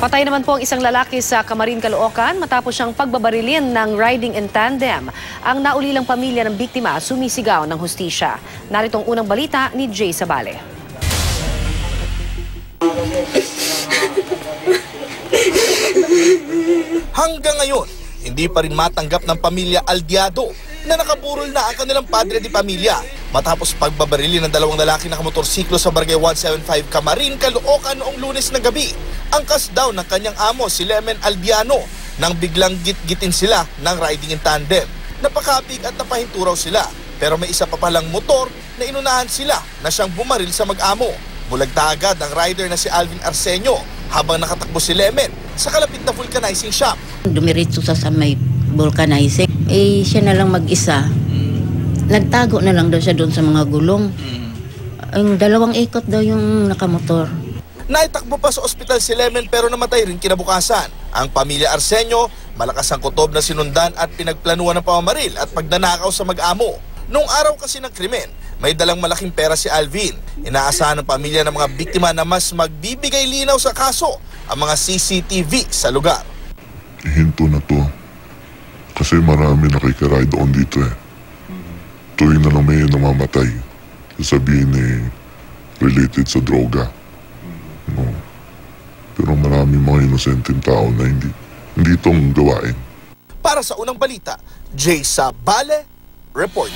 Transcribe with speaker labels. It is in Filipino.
Speaker 1: Patay naman po ang isang lalaki sa Camarin, Caloocan matapos siyang pagbabarilin ng riding in tandem. Ang naulilang pamilya ng biktima sumisigaw ng hustisya. Narito ang unang balita ni Jay Sabale.
Speaker 2: Hanggang ngayon, hindi pa rin matanggap ng pamilya Aldiado na nakaburol na ang kanilang padre di pamilya matapos pagbabarili ng dalawang lalaki na kamotorsiklo sa Barangay 175 Camarin, Caloocan noong Lunes na gabi. Angkas daw ng kanyang amo si Lemen Albiano nang biglang git-gitin sila ng riding in tandem. Napakapig at napahinturaw sila pero may isa pa palang motor na inunahan sila na siyang bumaril sa mag-amo. Bulagta agad ang rider na si Alvin Arsenio habang nakatakbo si Lemen sa kalapit na vulcanizing shop.
Speaker 3: Dumiretso sa may vulcanizing. Siya na lang mag-isa. Nagtago na lang daw siya doon sa mga gulong. Ang dalawang ikot daw yung nakamotor.
Speaker 2: Naitakbo pa sa ospital si Lemen pero namatay rin kinabukasan. Ang pamilya Arsenio, malakas ang kutob na sinundan at pinagplanuhan ng pamamaril at pagnanakaw sa mag-amo. Noong araw kasi ng krimen, may dalang malaking pera si Alvin. Inaasahan ng pamilya ng mga biktima na mas magbibigay linaw sa kaso ang mga CCTV sa lugar.
Speaker 4: Hinto na to. Kasi marami nakikaride on dito eh. Tuwing na lang may namamatay. Sasabihin related sa droga. No. Pero marami mga inosenteng tao na hindi itong gawain.
Speaker 2: Para sa unang balita, Jay Sabale, report.